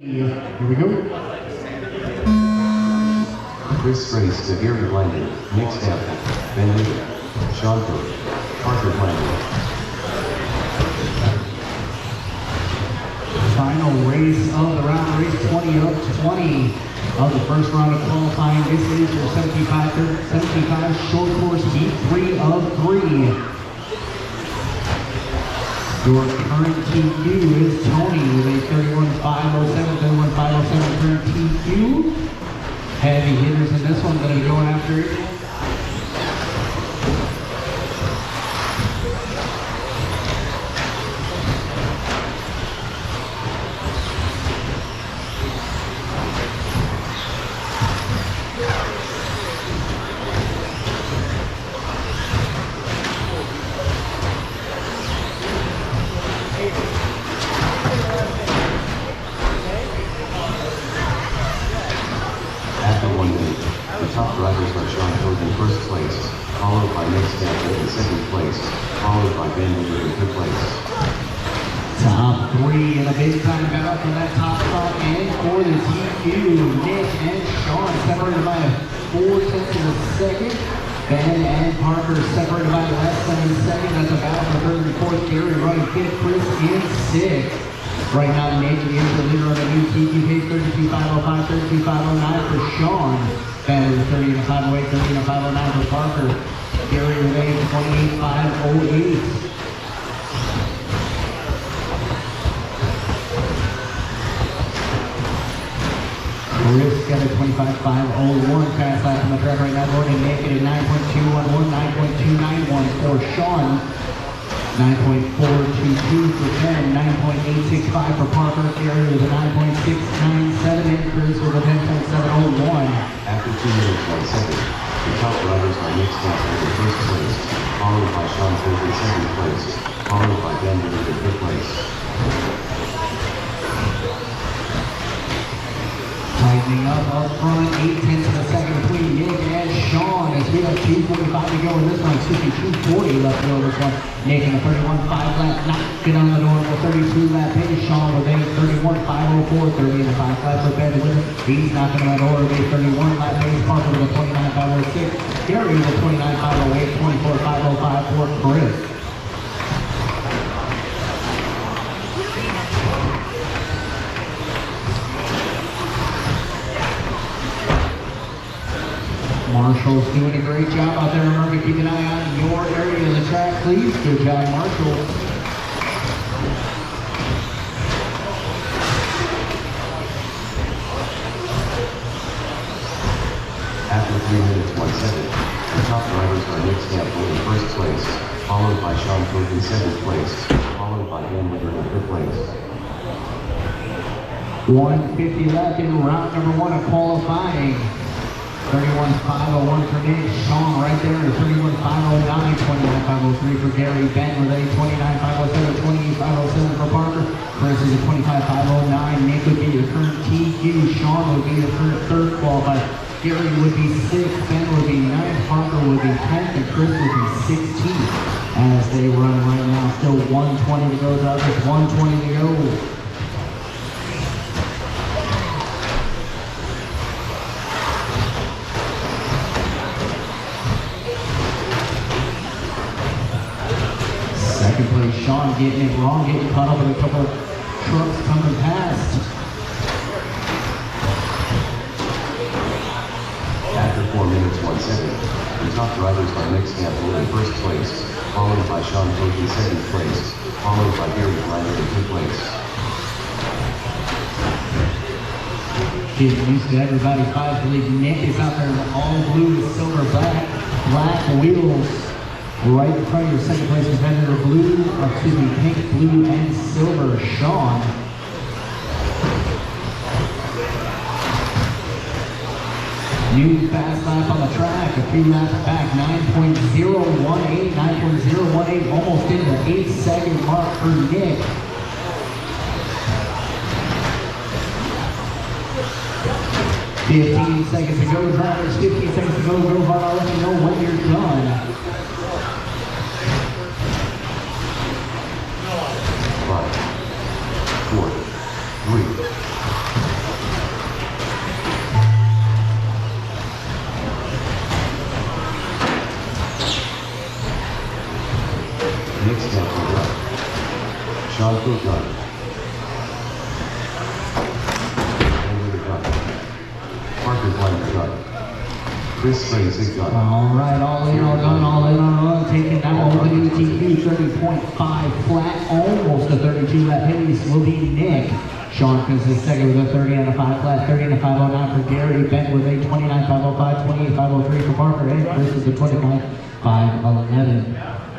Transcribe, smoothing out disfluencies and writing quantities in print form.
Here we go. Chris Race to Gary Blandon, Nick Stanton, Ben Lee, Sean Cook, Parker Blandon. Final race of the round, race 20 up to 20 of the first round of qualifying. This is your 75 short course heat 3 of 3. Your current TQ is Tony with a 31.507, 31.507 current TQ. Heavy hitters in this one, going to be going after it. After 1 minute, the top drivers are Sean Cook in first place, followed by Nick Stanton in second place, followed by Ben Lee in third place. Top 3 in a big time battle for that top spot, and for the TQ, Nick and Sean separated by 4/10 of a second. Ben and Parker separated by less than a second. That's a battle for third and fourth. Gary running fifth, Chris in sixth. Right now, Nick is the leader on the new TQ pace, 32.505, 32.509 for Sean. Ben is 30.508, 30.509 for Parker. Gary with a 28.508. Chris got a 25.501 fast lap on the track right now, going to make it a 9.211, 9.291 for Sean. 9.422 for Ben, 9.865 for Parker. Gary with a 9.697, and Chris with a 10.701. After 2 minutes 1 second, the top drivers are Nick Stanton in first place, followed by Sean Cook in second place, followed by Ben Lee in fifth place. Tightening up front, 8/10 of a second between Nick and Sean as we have 2:45 to go in this one. Excuse me, 2:40 left to go in this one. Nick in a 31.5 lap, knocking on the door with 32 lap pace. Sean with a 31.504, 30.5 lap for Ben with it. He's knocking on the door with a 31 lap pace. Parker with a 29.506. Gary with a 29.508, 24.505 for Chris. Marshall's doing a great job out there. Remember to keep an eye on your area of the track, please. Good job, Marshall. After 3 minutes 1 second, the top drivers are Nick Stanton in first place, followed by Sean Cook in second place, followed by Ben Lee in fifth place. 150 left in round number 1 of qualifying. 31.501 for Nick. Sean right there at 31.509, 29.503 for Gary. Ben with a 29.507, 28.507 for Parker. Chris is a 25.509. Nick would be your current TQ. Sean would be your current third qualified. Gary would be 6th. Ben would be 9th. Parker would be 10th. And Chris would be 16th. As they run right now, still 120 to go, drivers. 120 to go. Second place, Sean getting it wrong, getting caught up with a couple of trucks coming past. After 4 minutes 1 second, the top drivers are Nick Stanton in first place, followed by Sean Cook in second place, followed by Gary Blandon in fifth place. Getting used to everybody's eyes. I believe Nick is out there in all blue with silver black wheels. Right in front of your second place competitor, pink, blue, and silver, Sean. New fast lap on the track, a few laps back, 9.018, 9.018, almost in the 8-second mark for Nick. $15 seconds to go, drivers. 15 seconds to go. Go hard. I'll let you know when you're done. 5, 4, 3, next half will gun. Sean Cook gun. Andrew gun. Parker Blank gun. Chris Springs gun. All right, all in on run, all in on run, taking that one with UTQ, 30.5 flat, almost a 32 lap pace will be Nick. Sean Coons is second with a 30 and a 5 flat, 30 and a 509 for Gary. Ben with a 29.505, 28.503 for Parker, and Chris with a 25.511.